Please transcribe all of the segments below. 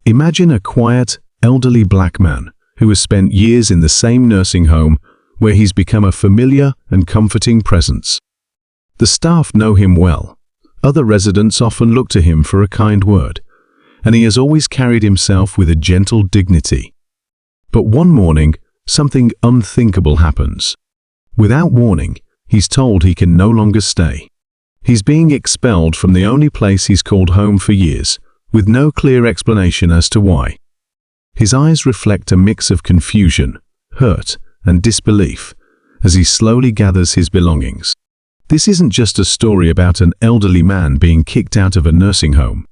Imagine a quiet, elderly black man who has spent years in the same nursing home where he's become a familiar and comforting presence. The staff know him well. Other residents often look to him for a kind word, and he has always carried himself with a gentle dignity. But one morning, something unthinkable happens. Without warning, he's told he can no longer stay. He's being expelled from the only place he's called home for years, with no clear explanation as to why. His eyes reflect a mix of confusion, hurt, and disbelief as he slowly gathers his belongings. This isn't just a story about an elderly man being kicked out of a nursing home.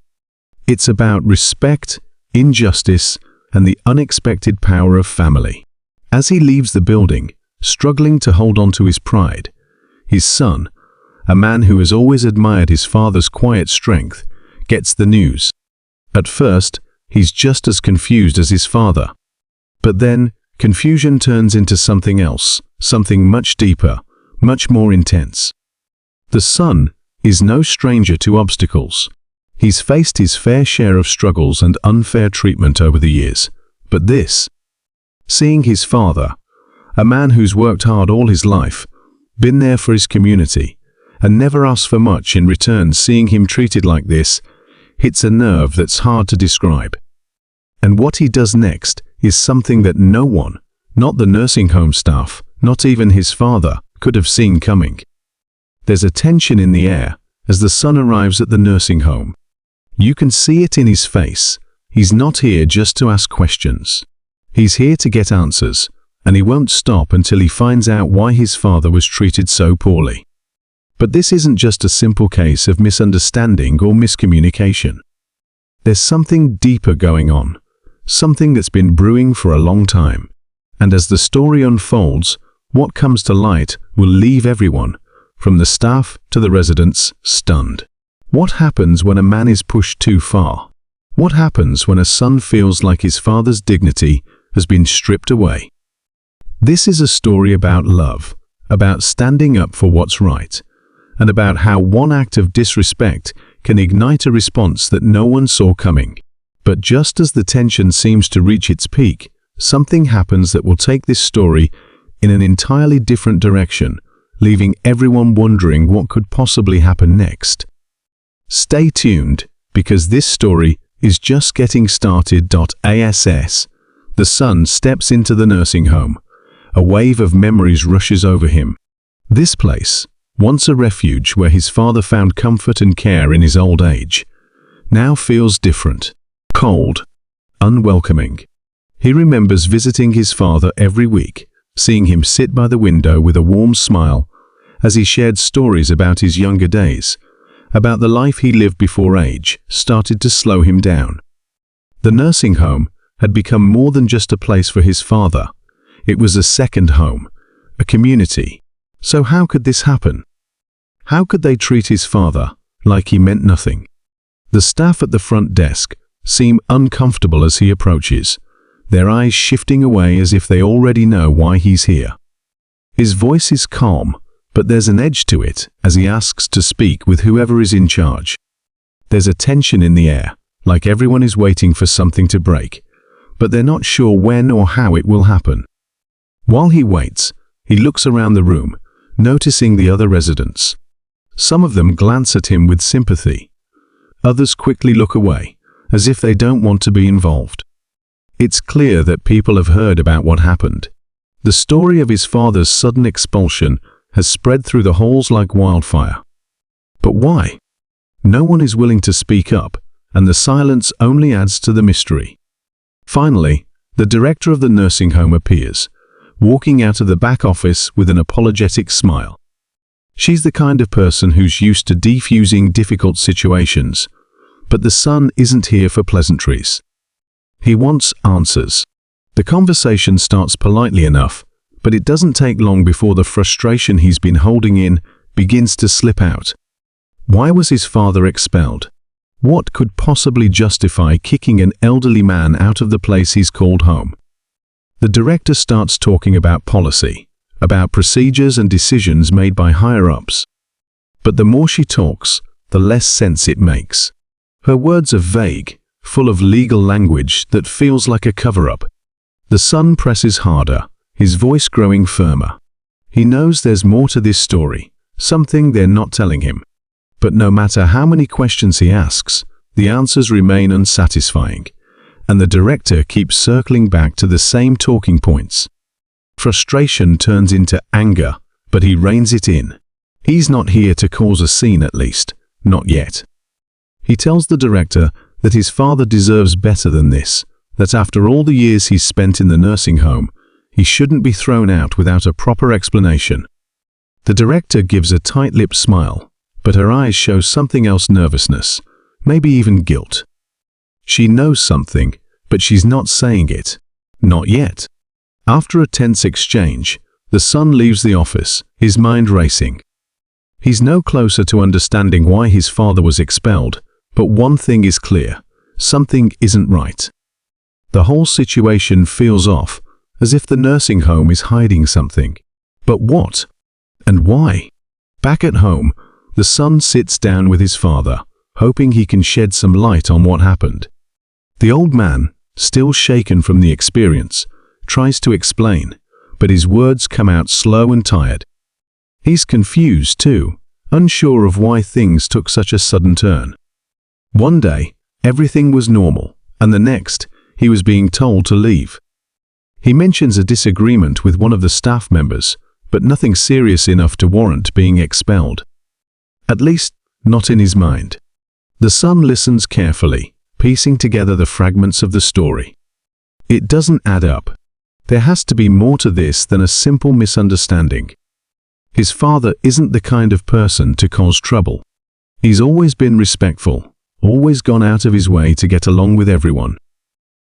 It's about respect, injustice, and the unexpected power of family. As he leaves the building, struggling to hold on to his pride, his son, a man who has always admired his father's quiet strength, gets the news. At first, he's just as confused as his father. But then, confusion turns into something else, something much deeper, much more intense. The son is no stranger to obstacles. He's faced his fair share of struggles and unfair treatment over the years. But this, seeing his father, a man who's worked hard all his life, been there for his community, and never asked for much in return, seeing him treated like this, hits a nerve that's hard to describe. And what he does next is something that no one, not the nursing home staff, not even his father, could have seen coming. There's a tension in the air as the son arrives at the nursing home. You can see it in his face. He's not here just to ask questions. He's here to get answers, and he won't stop until he finds out why his father was treated so poorly. But this isn't just a simple case of misunderstanding or miscommunication. There's something deeper going on, something that's been brewing for a long time. And as the story unfolds, what comes to light will leave everyone, from the staff to the residents, stunned. What happens when a man is pushed too far? What happens when a son feels like his father's dignity has been stripped away? This is a story about love, about standing up for what's right, and about how one act of disrespect can ignite a response that no one saw coming. But just as the tension seems to reach its peak, something happens that will take this story in an entirely different direction, leaving everyone wondering what could possibly happen next. Stay tuned, because this story is just getting started. The son steps into the nursing home. A wave of memories rushes over him. This place, once a refuge where his father found comfort and care in his old age, now feels different, cold, unwelcoming. He remembers visiting his father every week, seeing him sit by the window with a warm smile as he shared stories about his younger days, about the life he lived before age started to slow him down. The nursing home had become more than just a place for his father. It was a second home, a community. So how could this happen? How could they treat his father like he meant nothing? The staff at the front desk seem uncomfortable as he approaches, their eyes shifting away as if they already know why he's here. His voice is calm, but there's an edge to it as he asks to speak with whoever is in charge. There's a tension in the air, like everyone is waiting for something to break, but they're not sure when or how it will happen. While he waits, he looks around the room, noticing the other residents. Some of them glance at him with sympathy. Others quickly look away, as if they don't want to be involved. It's clear that people have heard about what happened. The story of his father's sudden expulsion has spread through the halls like wildfire. But why? No one is willing to speak up, and the silence only adds to the mystery. Finally, the director of the nursing home appears, walking out of the back office with an apologetic smile. She's the kind of person who's used to defusing difficult situations, but the son isn't here for pleasantries. He wants answers. The conversation starts politely enough, but it doesn't take long before the frustration he's been holding in begins to slip out. Why was his father expelled? What could possibly justify kicking an elderly man out of the place he's called home? The director starts talking about policy, about procedures and decisions made by higher-ups. But the more she talks, the less sense it makes. Her words are vague, full of legal language that feels like a cover-up. The son presses harder, his voice growing firmer. He knows there's more to this story, something they're not telling him. But no matter how many questions he asks, the answers remain unsatisfying, and the director keeps circling back to the same talking points. Frustration turns into anger, but he reins it in. He's not here to cause a scene, at least, not yet. He tells the director that his father deserves better than this, that after all the years he's spent in the nursing home, he shouldn't be thrown out without a proper explanation. The director gives a tight-lipped smile, but her eyes show something else: nervousness, maybe even guilt. She knows something, but she's not saying it. Not yet. After a tense exchange, the son leaves the office, his mind racing. He's no closer to understanding why his father was expelled, but one thing is clear: something isn't right. The whole situation feels off, as if the nursing home is hiding something. But what? And why? Back at home, the son sits down with his father, hoping he can shed some light on what happened. The old man, still shaken from the experience, tries to explain, but his words come out slow and tired. He's confused too, unsure of why things took such a sudden turn. One day, everything was normal, and the next, he was being told to leave. He mentions a disagreement with one of the staff members, but nothing serious enough to warrant being expelled. At least, not in his mind. The son listens carefully, piecing together the fragments of the story. It doesn't add up. There has to be more to this than a simple misunderstanding. His father isn't the kind of person to cause trouble. He's always been respectful, always gone out of his way to get along with everyone.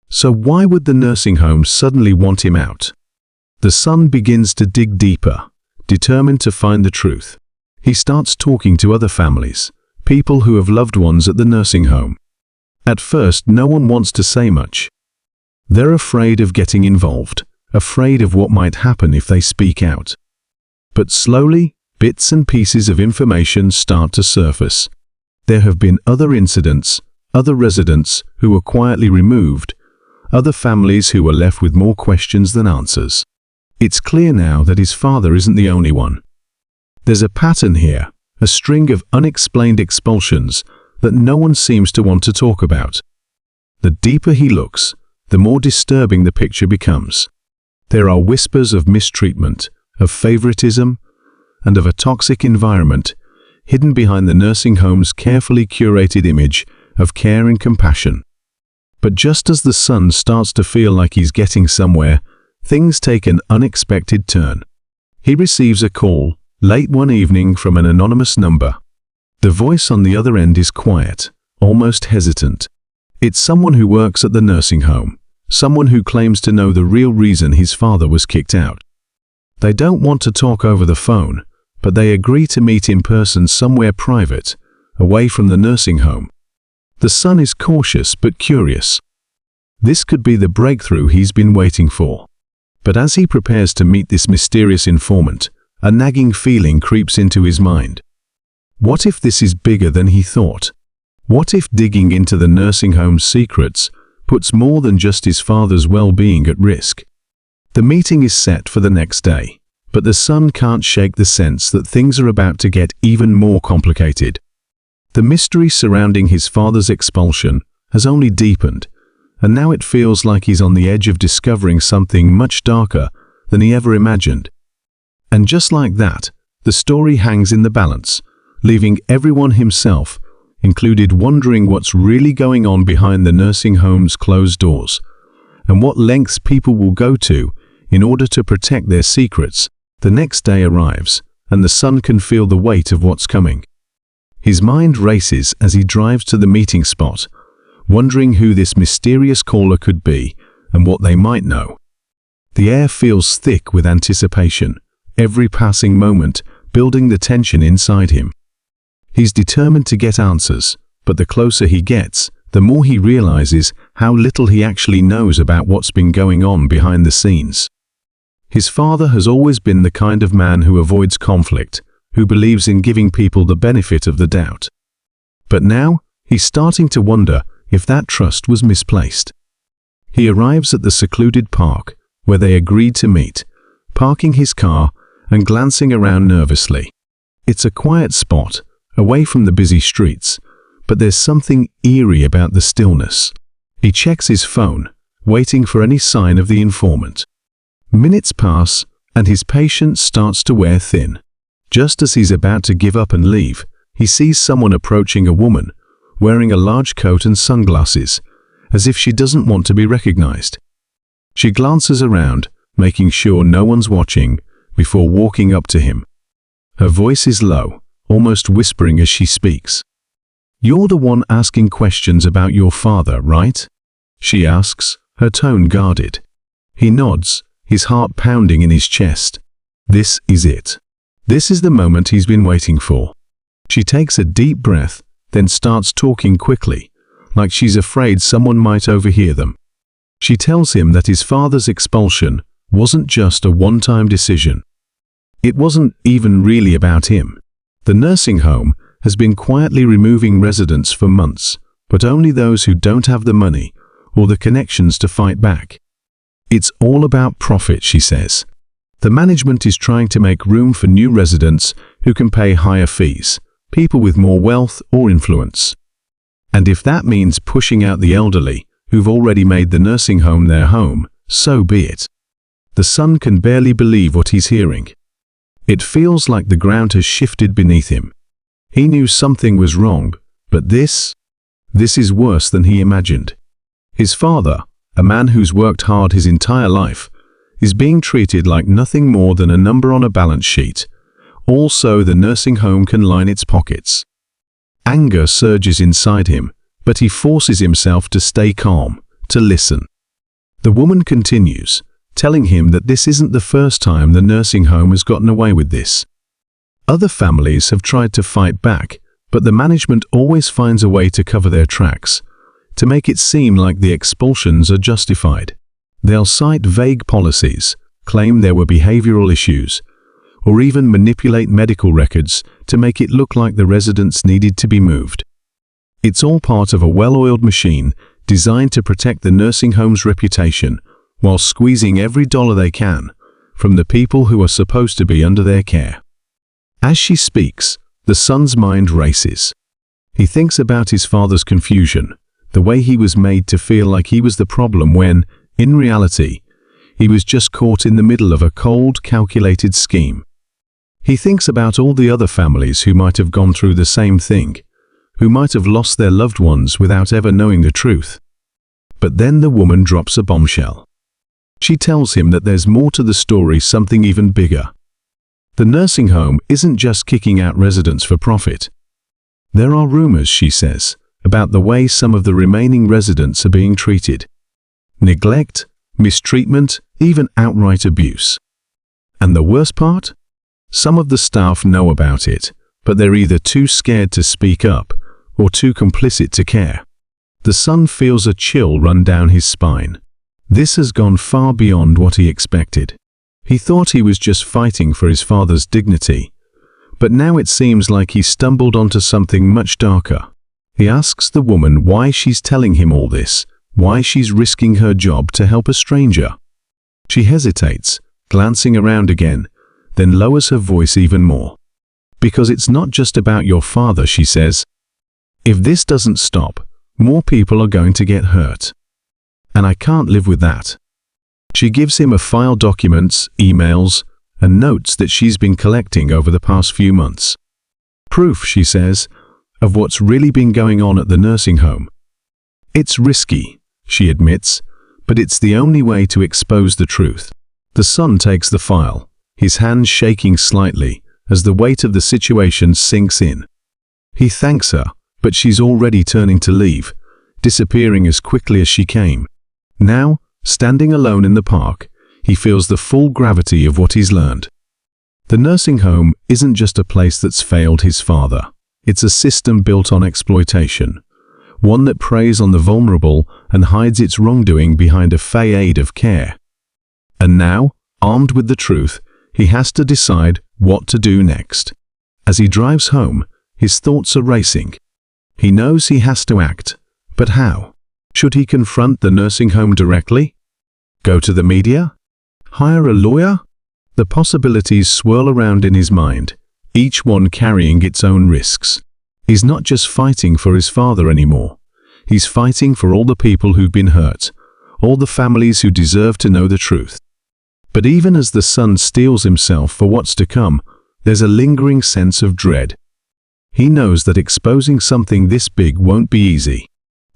So why would the nursing home suddenly want him out? The son begins to dig deeper, determined to find the truth. He starts talking to other families, people who have loved ones at the nursing home. At first, no one wants to say much. They're afraid of getting involved, afraid of what might happen if they speak out. But slowly, bits and pieces of information start to surface. There have been other incidents, other residents who were quietly removed, other families who were left with more questions than answers. It's clear now that his father isn't the only one. There's a pattern here, a string of unexplained expulsions that no one seems to want to talk about. The deeper he looks, the more disturbing the picture becomes. There are whispers of mistreatment, of favoritism, and of a toxic environment hidden behind the nursing home's carefully curated image of care and compassion. But just as the son starts to feel like he's getting somewhere, things take an unexpected turn. He receives a call, late one evening, from an anonymous number. The voice on the other end is quiet, almost hesitant. It's someone who works at the nursing home, someone who claims to know the real reason his father was kicked out. They don't want to talk over the phone, but they agree to meet in person somewhere private, away from the nursing home. The son is cautious but curious. This could be the breakthrough he's been waiting for. But as he prepares to meet this mysterious informant, a nagging feeling creeps into his mind. What if this is bigger than he thought? What if digging into the nursing home's secrets puts more than just his father's well-being at risk? The meeting is set for the next day, but the son can't shake the sense that things are about to get even more complicated. The mystery surrounding his father's expulsion has only deepened, and now it feels like he's on the edge of discovering something much darker than he ever imagined. And just like that, the story hangs in the balance, leaving everyone, himself included, wondering what's really going on behind the nursing home's closed doors, and what lengths people will go to in order to protect their secrets. The next day arrives, and the son can feel the weight of what's coming. His mind races as he drives to the meeting spot, wondering who this mysterious caller could be and what they might know. The air feels thick with anticipation, every passing moment building the tension inside him. He's determined to get answers, but the closer he gets, the more he realizes how little he actually knows about what's been going on behind the scenes. His father has always been the kind of man who avoids conflict, who believes in giving people the benefit of the doubt. But now, he's starting to wonder if that trust was misplaced. He arrives at the secluded park where they agreed to meet, parking his car and glancing around nervously. It's a quiet spot, away from the busy streets, but there's something eerie about the stillness. He checks his phone, waiting for any sign of the informant. Minutes pass, and his patience starts to wear thin. Just as he's about to give up and leave, he sees someone approaching a woman, wearing a large coat and sunglasses, as if she doesn't want to be recognized. She glances around, making sure no one's watching, before walking up to him. Her voice is low, almost whispering as she speaks. "You're the one asking questions about your father, right?" she asks, her tone guarded. He nods, his heart pounding in his chest. This is it. This is the moment he's been waiting for. She takes a deep breath, then starts talking quickly, like she's afraid someone might overhear them. She tells him that his father's expulsion wasn't just a one-time decision. It wasn't even really about him. The nursing home has been quietly removing residents for months, but only those who don't have the money or the connections to fight back. It's all about profit, she says. The management is trying to make room for new residents who can pay higher fees, people with more wealth or influence. And if that means pushing out the elderly who've already made the nursing home their home, so be it. The son can barely believe what he's hearing. It feels like the ground has shifted beneath him. He knew something was wrong, but this is worse than he imagined. His father, a man who's worked hard his entire life, is being treated like nothing more than a number on a balance sheet, all so the nursing home can line its pockets. Anger surges inside him, but he forces himself to stay calm, to listen. The woman continues, telling him that this isn't the first time the nursing home has gotten away with this. Other families have tried to fight back, but the management always finds a way to cover their tracks, to make it seem like the expulsions are justified. They'll cite vague policies, claim there were behavioral issues, or even manipulate medical records to make it look like the residents needed to be moved. It's all part of a well-oiled machine designed to protect the nursing home's reputation while squeezing every dollar they can from the people who are supposed to be under their care. As she speaks, the son's mind races. He thinks about his father's confusion, the way he was made to feel like he was the problem when, in reality, he was just caught in the middle of a cold, calculated scheme. He thinks about all the other families who might have gone through the same thing, who might have lost their loved ones without ever knowing the truth. But then the woman drops a bombshell. She tells him that there's more to the story, something even bigger. The nursing home isn't just kicking out residents for profit. There are rumors, she says, about the way some of the remaining residents are being treated. Neglect, mistreatment, even outright abuse. And the worst part? Some of the staff know about it, but they're either too scared to speak up or too complicit to care. The son feels a chill run down his spine. This has gone far beyond what he expected. He thought he was just fighting for his father's dignity, but now it seems like he stumbled onto something much darker. He asks the woman why she's telling him all this, why she's risking her job to help a stranger. She hesitates, glancing around again, then lowers her voice even more. "Because it's not just about your father," she says. "If this doesn't stop, more people are going to get hurt. And I can't live with that." She gives him a file, documents, emails, and notes that she's been collecting over the past few months. Proof, she says, of what's really been going on at the nursing home. It's risky, she admits, but it's the only way to expose the truth. The son takes the file, his hands shaking slightly as the weight of the situation sinks in. He thanks her, but she's already turning to leave, disappearing as quickly as she came. Now, standing alone in the park, he feels the full gravity of what he's learned. The nursing home isn't just a place that's failed his father. It's a system built on exploitation, one that preys on the vulnerable and hides its wrongdoing behind a facade of care. And now, armed with the truth, he has to decide what to do next. As he drives home, his thoughts are racing. He knows he has to act, But how? Should he confront the nursing home directly? Go to the media? Hire a lawyer? The possibilities swirl around in his mind, each one carrying its own risks. He's not just fighting for his father anymore. He's fighting for all the people who've been hurt, all the families who deserve to know the truth. But even as the son steels himself for what's to come, there's a lingering sense of dread. He knows that exposing something this big won't be easy.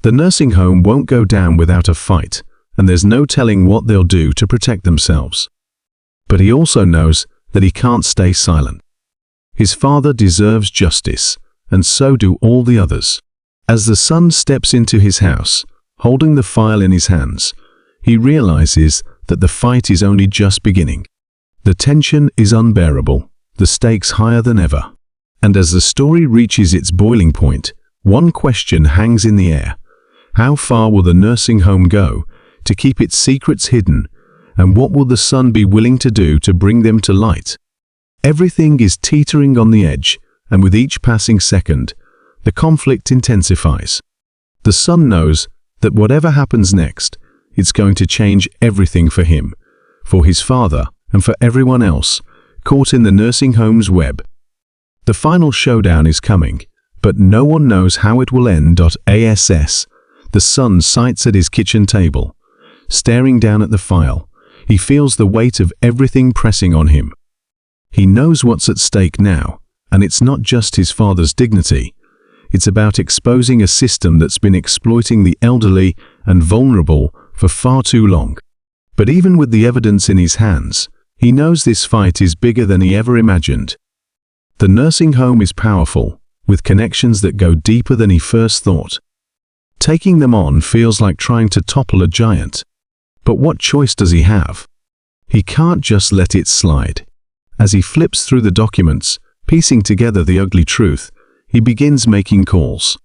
The nursing home won't go down without a fight, and there's no telling what they'll do to protect themselves. But he also knows that he can't stay silent. His father deserves justice, and so do all the others. As the son steps into his house, holding the file in his hands, he realizes that the fight is only just beginning. The tension is unbearable, the stakes higher than ever. And as the story reaches its boiling point, one question hangs in the air. How far will the nursing home go to keep its secrets hidden, and what will the son be willing to do to bring them to light? Everything is teetering on the edge, and with each passing second, the conflict intensifies. The son knows that whatever happens next, it's going to change everything for him, for his father, and for everyone else caught in the nursing home's web. The final showdown is coming, but no one knows how it will end. Ass. The son sits at his kitchen table, staring down at the file. He feels the weight of everything pressing on him. He knows what's at stake now, and it's not just his father's dignity. It's about exposing a system that's been exploiting the elderly and vulnerable for far too long. But even with the evidence in his hands, he knows this fight is bigger than he ever imagined. The nursing home is powerful, with connections that go deeper than he first thought. Taking them on feels like trying to topple a giant. But what choice does he have? He can't just let it slide. As he flips through the documents, piecing together the ugly truth, he begins making calls.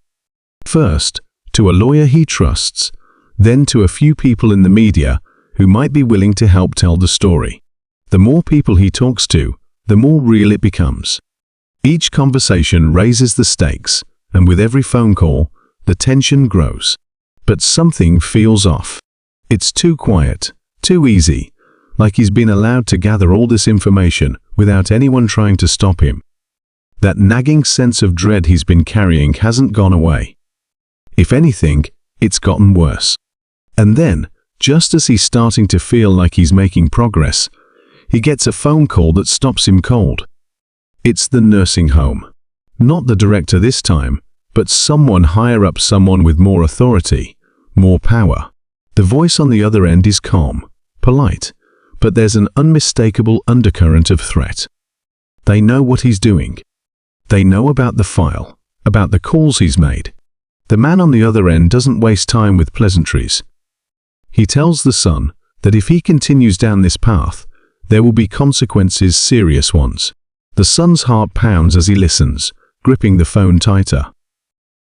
First, to a lawyer he trusts, then to a few people in the media who might be willing to help tell the story. The more people he talks to, the more real it becomes. Each conversation raises the stakes, and with every phone call, the tension grows. But something feels off. It's too quiet, too easy, like he's been allowed to gather all this information without anyone trying to stop him. That nagging sense of dread he's been carrying hasn't gone away. If anything, it's gotten worse. And then, just as he's starting to feel like he's making progress, he gets a phone call that stops him cold. It's the nursing home. Not the director this time, but someone higher up, someone with more authority, more power. The voice on the other end is calm, polite, but there's an unmistakable undercurrent of threat. They know what he's doing. They know about the file, about the calls he's made. The man on the other end doesn't waste time with pleasantries. He tells the son that if he continues down this path, there will be consequences, serious ones. The son's heart pounds as he listens, gripping the phone tighter.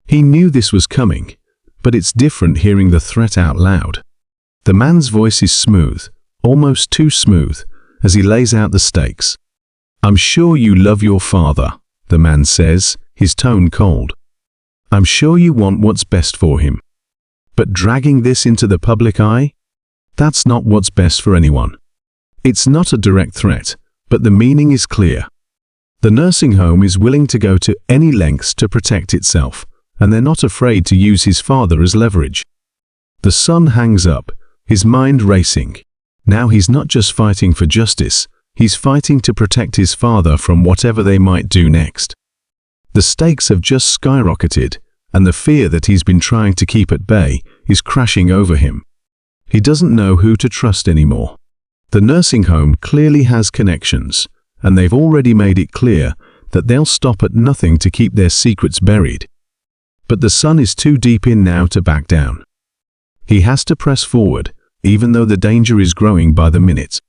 He knew this was coming, but it's different hearing the threat out loud. The man's voice is smooth, almost too smooth, as he lays out the stakes. "I'm sure you love your father," the man says, his tone cold. "I'm sure you want what's best for him. But dragging this into the public eye? That's not what's best for anyone." It's not a direct threat, but the meaning is clear. The nursing home is willing to go to any lengths to protect itself, and they're not afraid to use his father as leverage. The son hangs up, his mind racing. Now he's not just fighting for justice, he's fighting to protect his father from whatever they might do next. The stakes have just skyrocketed, and the fear that he's been trying to keep at bay is crashing over him. He doesn't know who to trust anymore. The nursing home clearly has connections, and they've already made it clear that they'll stop at nothing to keep their secrets buried. But the son is too deep in now to back down. He has to press forward, even though the danger is growing by the minute.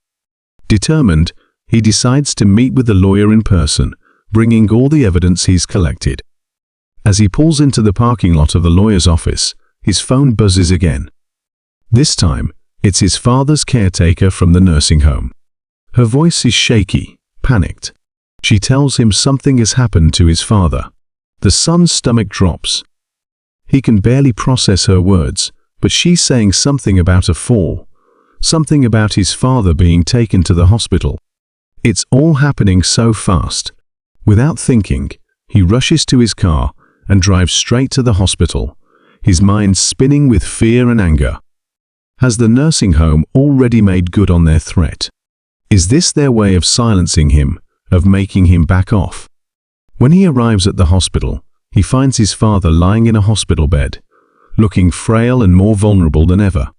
Determined, he decides to meet with the lawyer in person, bringing all the evidence he's collected. As he pulls into the parking lot of the lawyer's office, his phone buzzes again. This time, it's his father's caretaker from the nursing home. Her voice is shaky, panicked. She tells him something has happened to his father. The son's stomach drops. He can barely process her words, but she's saying something about a fall, something about his father being taken to the hospital. It's all happening so fast. Without thinking, he rushes to his car and drives straight to the hospital, his mind spinning with fear and anger. Has the nursing home already made good on their threat? Is this their way of silencing him, of making him back off? When he arrives at the hospital, he finds his father lying in a hospital bed, looking frail and more vulnerable than ever.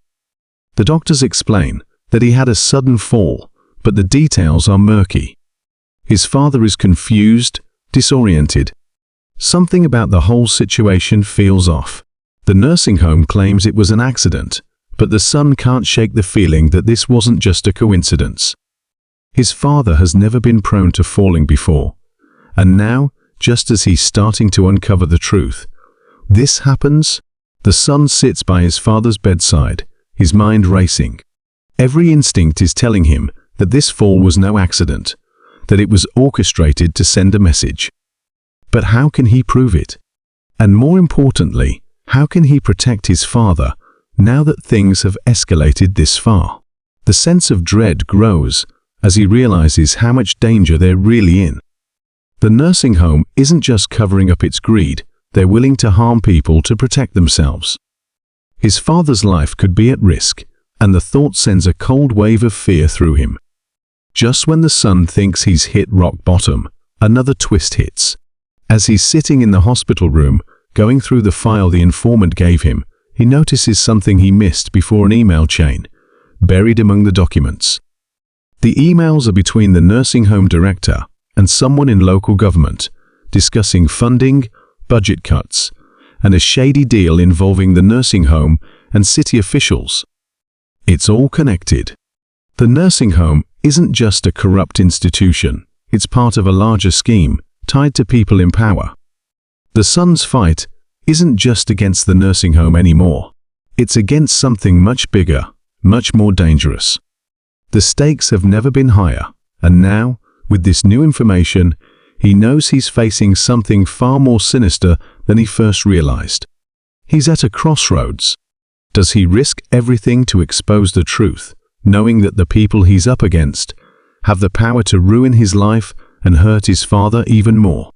The doctors explain that he had a sudden fall, but the details are murky. His father is confused, disoriented. Something about the whole situation feels off. The nursing home claims it was an accident, but the son can't shake the feeling that this wasn't just a coincidence. His father has never been prone to falling before, and now, just as he's starting to uncover the truth, this happens. The son sits by his father's bedside, his mind racing. Every instinct is telling him that this fall was no accident, that it was orchestrated to send a message. But how can he prove it? And more importantly, how can he protect his father now that things have escalated this far? The sense of dread grows as he realizes how much danger they're really in. The nursing home isn't just covering up its greed, they're willing to harm people to protect themselves. His father's life could be at risk, and the thought sends a cold wave of fear through him. Just when the son thinks he's hit rock bottom, another twist hits. As he's sitting in the hospital room, going through the file the informant gave him, he notices something he missed before an email chain, buried among the documents. The emails are between the nursing home director and someone in local government, discussing funding, budget cuts, and a shady deal involving the nursing home and city officials. It's all connected. The nursing home isn't just a corrupt institution, it's part of a larger scheme tied to people in power. The son's fight isn't just against the nursing home anymore. It's against something much bigger, much more dangerous. The stakes have never been higher, and now, with this new information, he knows he's facing something far more sinister than he first realized. He's at a crossroads. Does he risk everything to expose the truth, knowing that the people he's up against have the power to ruin his life and hurt his father even more?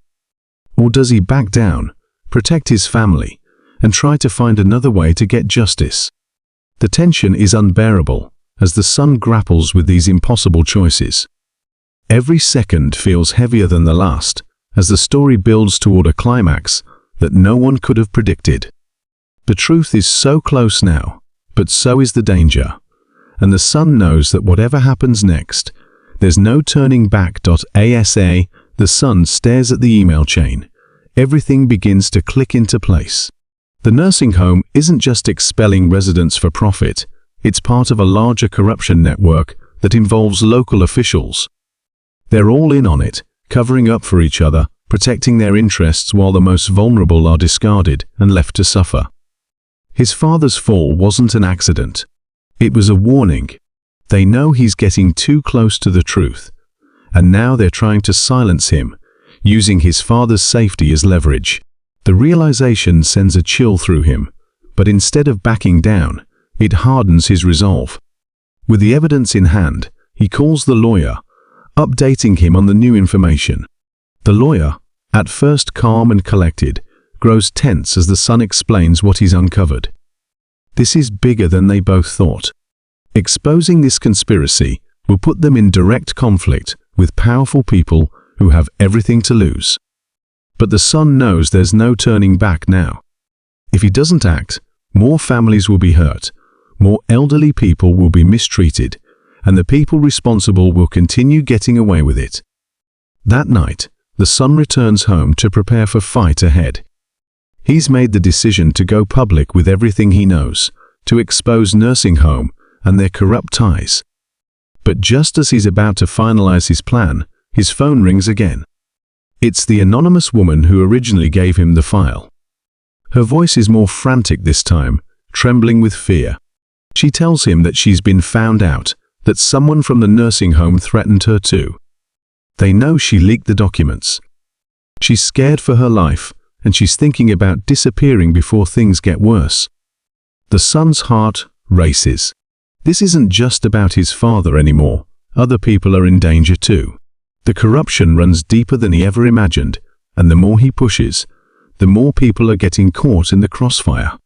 Or does he back down, protect his family, and try to find another way to get justice? The tension is unbearable as the son grapples with these impossible choices. Every second feels heavier than the last as the story builds toward a climax that no one could have predicted. The truth is so close now, but so is the danger, and the son knows that whatever happens next, there's no turning back. ASA, the son stares at the email chain. Everything begins to click into place. The nursing home isn't just expelling residents for profit, it's part of a larger corruption network that involves local officials. They're all in on it, covering up for each other, protecting their interests while the most vulnerable are discarded and left to suffer. His father's fall wasn't an accident. It was a warning. They know he's getting too close to the truth, and now they're trying to silence him, using his father's safety as leverage. The realization sends a chill through him, but instead of backing down, it hardens his resolve. With the evidence in hand, he calls the lawyer, updating him on the new information. The lawyer, at first calm and collected, grows tense as the son explains what he's uncovered. This is bigger than they both thought. Exposing this conspiracy will put them in direct conflict with powerful people who have everything to lose. But the son knows there's no turning back now. If he doesn't act, more families will be hurt, more elderly people will be mistreated, and the people responsible will continue getting away with it. That night, the son returns home to prepare for fight ahead. He's made the decision to go public with everything he knows, to expose nursing home and their corrupt ties. But just as he's about to finalize his plan, his phone rings again. It's the anonymous woman who originally gave him the file. Her voice is more frantic this time, trembling with fear. She tells him that she's been found out, that someone from the nursing home threatened her too. They know she leaked the documents. She's scared for her life, and she's thinking about disappearing before things get worse. The son's heart races. This isn't just about his father anymore. Other people are in danger too. The corruption runs deeper than he ever imagined, and the more he pushes, the more people are getting caught in the crossfire.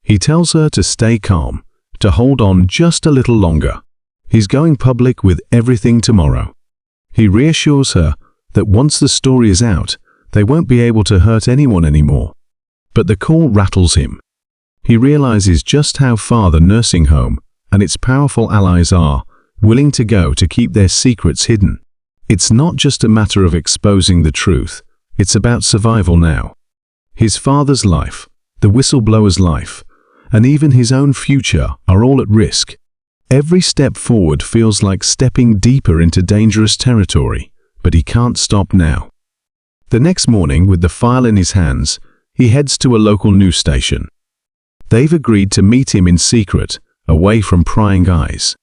He tells her to stay calm, to hold on just a little longer. He's going public with everything tomorrow. He reassures her that once the story is out, they won't be able to hurt anyone anymore. But the call rattles him. He realizes just how far the nursing home and its powerful allies are willing to go to keep their secrets hidden. It's not just a matter of exposing the truth, it's about survival now. His father's life, the whistleblower's life, and even his own future are all at risk. Every step forward feels like stepping deeper into dangerous territory, but he can't stop now. The next morning, with the file in his hands, he heads to a local news station. They've agreed to meet him in secret, away from prying eyes.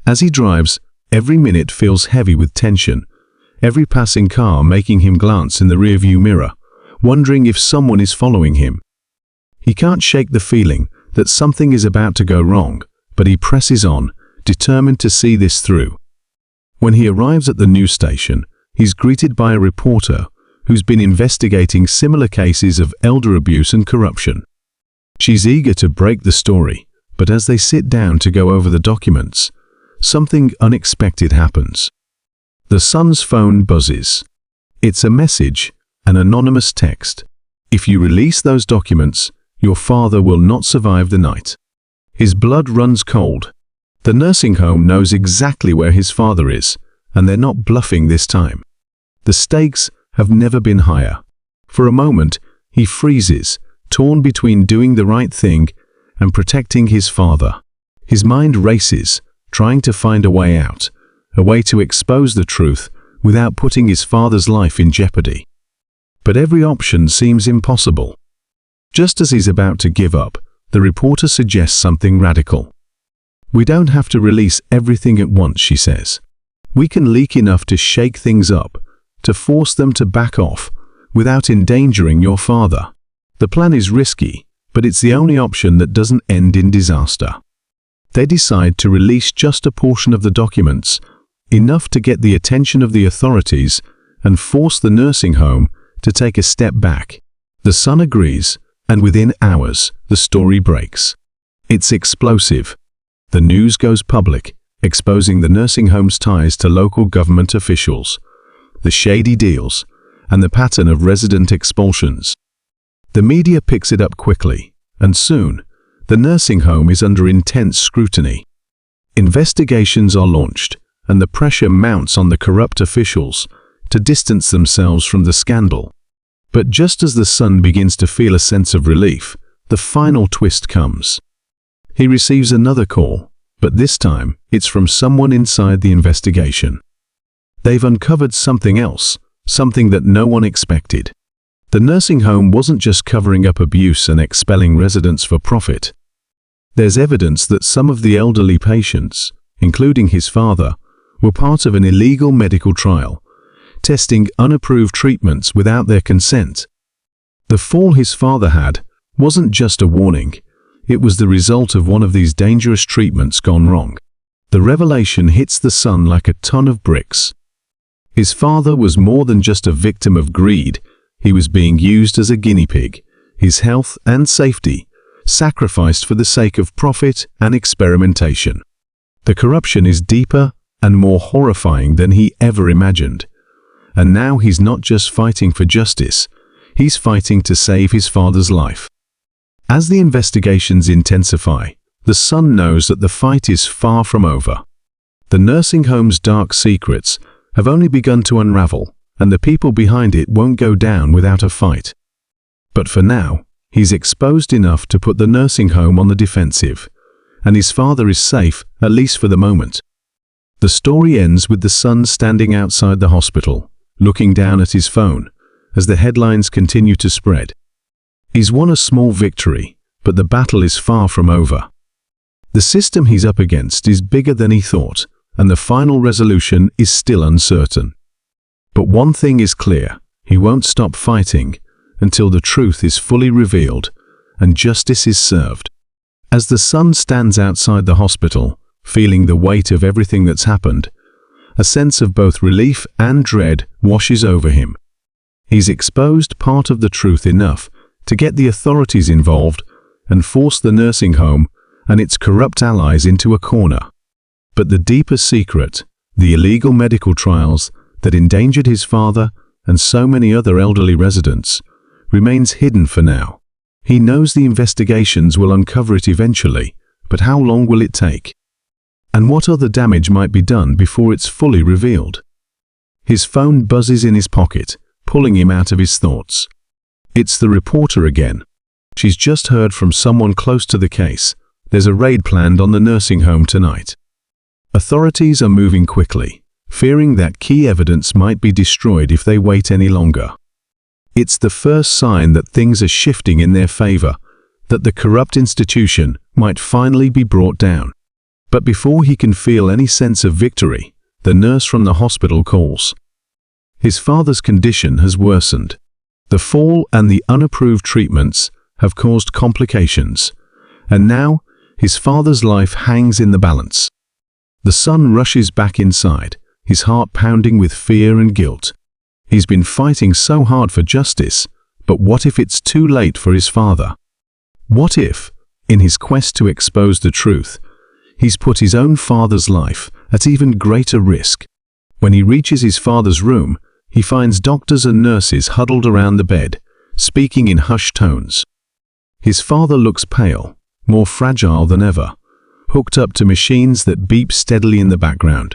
As he drives, every minute feels heavy with tension, every passing car making him glance in the rearview mirror, wondering if someone is following him. He can't shake the feeling that something is about to go wrong, but he presses on, determined to see this through. When he arrives at the news station, he's greeted by a reporter who's been investigating similar cases of elder abuse and corruption. She's eager to break the story, but as they sit down to go over the documents, something unexpected happens. The son's phone buzzes. It's a message, an anonymous text. If you release those documents, your father will not survive the night. His blood runs cold. The nursing home knows exactly where his father is, and they're not bluffing this time. The stakes have never been higher. For a moment, he freezes, torn between doing the right thing and protecting his father. His mind races, trying to find a way out, a way to expose the truth without putting his father's life in jeopardy. But every option seems impossible. Just as he's about to give up, the reporter suggests something radical. "We don't have to release everything at once," she says. "We can leak enough to shake things up, to force them to back off, without endangering your father. The plan is risky, but it's the only option that doesn't end in disaster." They decide to release just a portion of the documents, enough to get the attention of the authorities and force the nursing home to take a step back. The son agrees, and within hours, the story breaks. It's explosive. The news goes public, exposing the nursing home's ties to local government officials, the shady deals, and the pattern of resident expulsions. The media picks it up quickly, and soon, the nursing home is under intense scrutiny. Investigations are launched, and the pressure mounts on the corrupt officials to distance themselves from the scandal. But just as the son begins to feel a sense of relief, the final twist comes. He receives another call, but this time it's from someone inside the investigation. They've uncovered something else, something that no one expected. The nursing home wasn't just covering up abuse and expelling residents for profit. There's evidence that some of the elderly patients, including his father, were part of an illegal medical trial, testing unapproved treatments without their consent. The fall his father had wasn't just a warning, it was the result of one of these dangerous treatments gone wrong. The revelation hits the son like a ton of bricks. His father was more than just a victim of greed, he was being used as a guinea pig, his health and safety sacrificed for the sake of profit and experimentation. The corruption is deeper and more horrifying than he ever imagined. And now he's not just fighting for justice, he's fighting to save his father's life. As the investigations intensify, the son knows that the fight is far from over. The nursing home's dark secrets have only begun to unravel, and the people behind it won't go down without a fight. But for now, he's exposed enough to put the nursing home on the defensive, and his father is safe, at least for the moment. The story ends with the son standing outside the hospital, looking down at his phone, as the headlines continue to spread. He's won a small victory, but the battle is far from over. The system he's up against is bigger than he thought, and the final resolution is still uncertain. But one thing is clear, he won't stop fighting until the truth is fully revealed and justice is served. As the son stands outside the hospital, feeling the weight of everything that's happened, a sense of both relief and dread washes over him. He's exposed part of the truth enough to get the authorities involved and force the nursing home and its corrupt allies into a corner. But the deeper secret, the illegal medical trials that endangered his father and so many other elderly residents, remains hidden for now. He knows the investigations will uncover it eventually, but how long will it take? And what other damage might be done before it's fully revealed? His phone buzzes in his pocket, pulling him out of his thoughts. It's the reporter again. She's just heard from someone close to the case. There's a raid planned on the nursing home tonight. Authorities are moving quickly, fearing that key evidence might be destroyed if they wait any longer. It's the first sign that things are shifting in their favor, that the corrupt institution might finally be brought down. But before he can feel any sense of victory, the nurse from the hospital calls. His father's condition has worsened. The fall and the unapproved treatments have caused complications, and now his father's life hangs in the balance. The son rushes back inside, his heart pounding with fear and guilt. He's been fighting so hard for justice, but what if it's too late for his father? What if, in his quest to expose the truth, he's put his own father's life at even greater risk? When he reaches his father's room, he finds doctors and nurses huddled around the bed, speaking in hushed tones. His father looks pale, more fragile than ever, hooked up to machines that beep steadily in the background.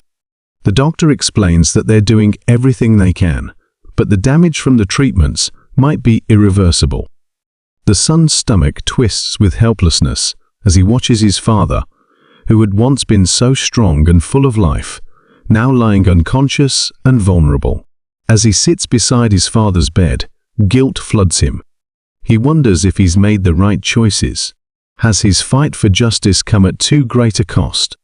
The doctor explains that they're doing everything they can, but the damage from the treatments might be irreversible. The son's stomach twists with helplessness as he watches his father, who had once been so strong and full of life, now lying unconscious and vulnerable. As he sits beside his father's bed, guilt floods him. He wonders if he's made the right choices. Has his fight for justice come at too great a cost?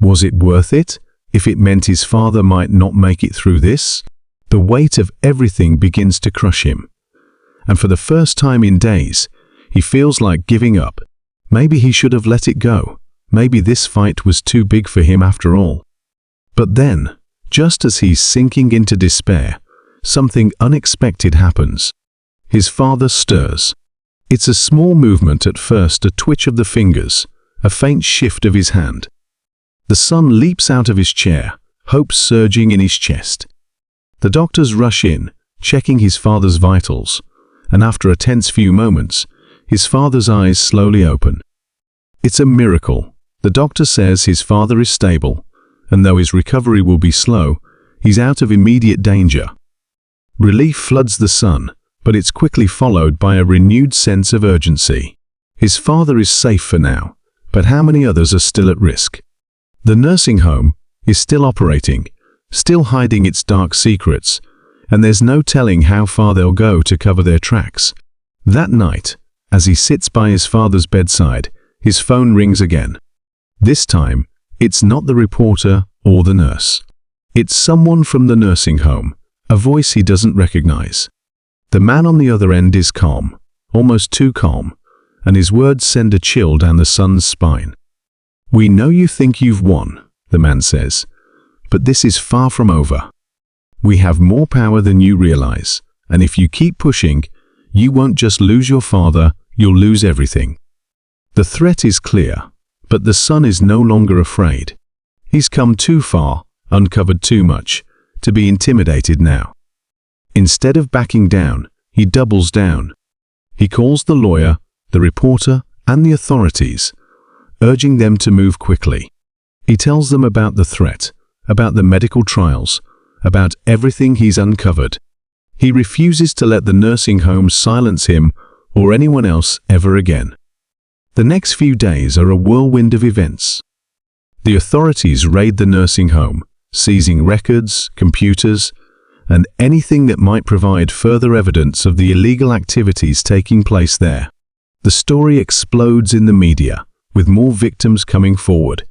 Was it worth it, if it meant his father might not make it through this? The weight of everything begins to crush him. And for the first time in days, he feels like giving up. Maybe he should have let it go. Maybe this fight was too big for him after all. But then, just as he's sinking into despair, something unexpected happens. His father stirs. It's a small movement at first, a twitch of the fingers, a faint shift of his hand. The son leaps out of his chair, hope surging in his chest. The doctors rush in, checking his father's vitals, and after a tense few moments, his father's eyes slowly open. It's a miracle. The doctor says his father is stable, and though his recovery will be slow, he's out of immediate danger. Relief floods the son, but it's quickly followed by a renewed sense of urgency. His father is safe for now, but how many others are still at risk? The nursing home is still operating, still hiding its dark secrets, and there's no telling how far they'll go to cover their tracks. That night, as he sits by his father's bedside, his phone rings again. This time, it's not the reporter or the nurse. It's someone from the nursing home, a voice he doesn't recognize. The man on the other end is calm, almost too calm, and his words send a chill down the son's spine. "We know you think you've won," the man says, "but this is far from over. We have more power than you realize, and if you keep pushing, you won't just lose your father, you'll lose everything." The threat is clear, but the son is no longer afraid. He's come too far, uncovered too much, to be intimidated now. Instead of backing down, he doubles down. He calls the lawyer, the reporter, and the authorities, urging them to move quickly. He tells them about the threat, about the medical trials, about everything he's uncovered. He refuses to let the nursing home silence him or anyone else ever again. The next few days are a whirlwind of events. The authorities raid the nursing home, seizing records, computers, and anything that might provide further evidence of the illegal activities taking place there. The story explodes in the media, with more victims coming forward,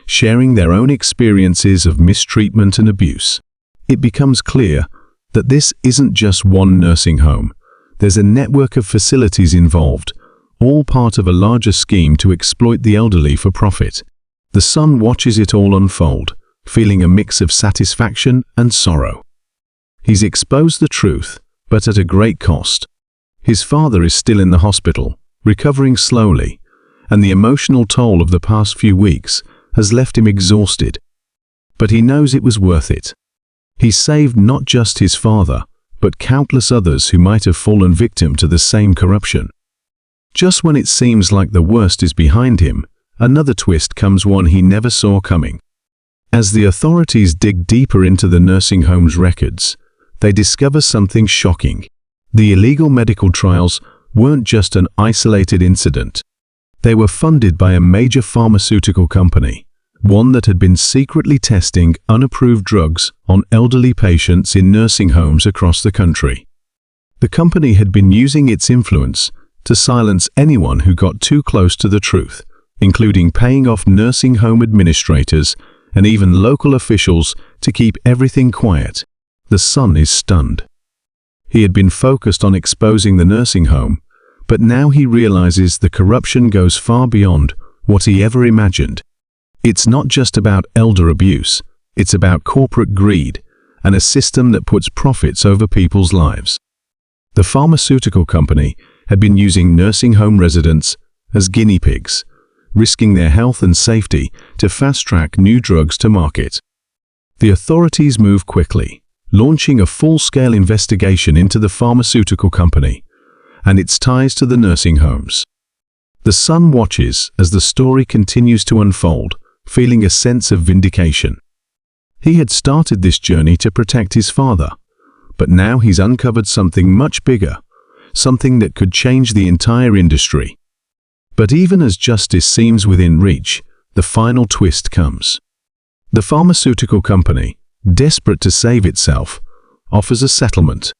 sharing their own experiences of mistreatment and abuse. It becomes clear that this isn't just one nursing home, there's a network of facilities involved, all part of a larger scheme to exploit the elderly for profit. The son watches it all unfold, feeling a mix of satisfaction and sorrow. He's exposed the truth, but at a great cost. His father is still in the hospital, recovering slowly, and the emotional toll of the past few weeks has left him exhausted. But he knows it was worth it. He saved not just his father, but countless others who might have fallen victim to the same corruption. Just when it seems like the worst is behind him, another twist comes, one he never saw coming. As the authorities dig deeper into the nursing home's records, they discover something shocking. The illegal medical trials weren't just an isolated incident. They were funded by a major pharmaceutical company, one that had been secretly testing unapproved drugs on elderly patients in nursing homes across the country. The company had been using its influence to silence anyone who got too close to the truth, including paying off nursing home administrators and even local officials to keep everything quiet. The son is stunned. He had been focused on exposing the nursing home, but now he realizes the corruption goes far beyond what he ever imagined. It's not just about elder abuse, it's about corporate greed and a system that puts profits over people's lives. The pharmaceutical company had been using nursing home residents as guinea pigs, risking their health and safety to fast-track new drugs to market. The authorities move quickly, launching a full-scale investigation into the pharmaceutical company and its ties to the nursing homes. The son watches as the story continues to unfold, feeling a sense of vindication. He had started this journey to protect his father, but now he's uncovered something much bigger, something that could change the entire industry. But even as justice seems within reach, the final twist comes. The pharmaceutical company, desperate to save itself, offers a settlement.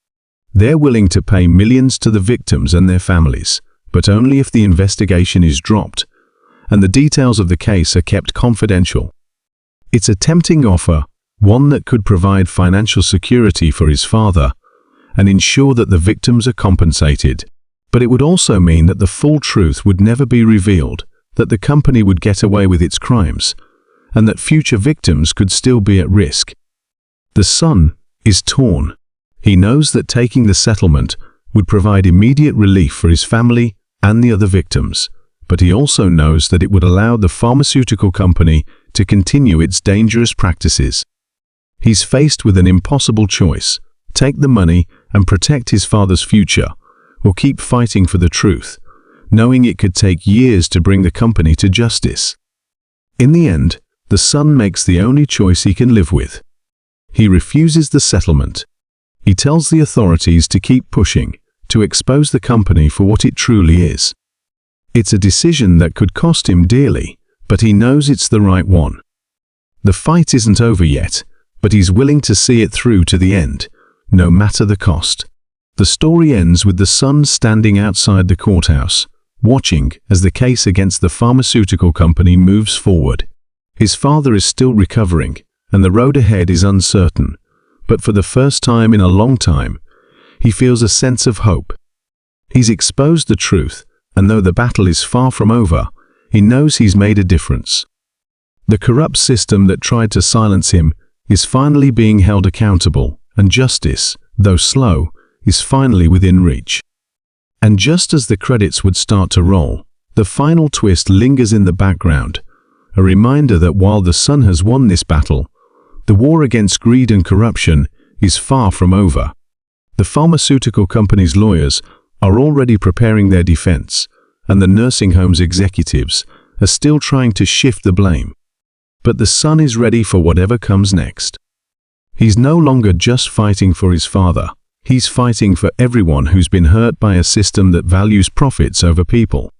They're willing to pay millions to the victims and their families, but only if the investigation is dropped and the details of the case are kept confidential. It's a tempting offer, one that could provide financial security for his father and ensure that the victims are compensated. But it would also mean that the full truth would never be revealed, that the company would get away with its crimes, and that future victims could still be at risk. The son is torn. He knows that taking the settlement would provide immediate relief for his family and the other victims, but he also knows that it would allow the pharmaceutical company to continue its dangerous practices. He's faced with an impossible choice: take the money and protect his father's future, or keep fighting for the truth, knowing it could take years to bring the company to justice. In the end, the son makes the only choice he can live with. He refuses the settlement. He tells the authorities to keep pushing, to expose the company for what it truly is. It's a decision that could cost him dearly, but he knows it's the right one. The fight isn't over yet, but he's willing to see it through to the end, no matter the cost. The story ends with the son standing outside the courthouse, watching as the case against the pharmaceutical company moves forward. His father is still recovering, and the road ahead is uncertain, but for the first time in a long time, he feels a sense of hope. He's exposed the truth, and though the battle is far from over, he knows he's made a difference. The corrupt system that tried to silence him is finally being held accountable, and justice, though slow, is finally within reach. And just as the credits would start to roll, the final twist lingers in the background, a reminder that while the son has won this battle, the war against greed and corruption is far from over. The pharmaceutical company's lawyers are already preparing their defense, and the nursing home's executives are still trying to shift the blame. But the son is ready for whatever comes next. He's no longer just fighting for his father. He's fighting for everyone who's been hurt by a system that values profits over people.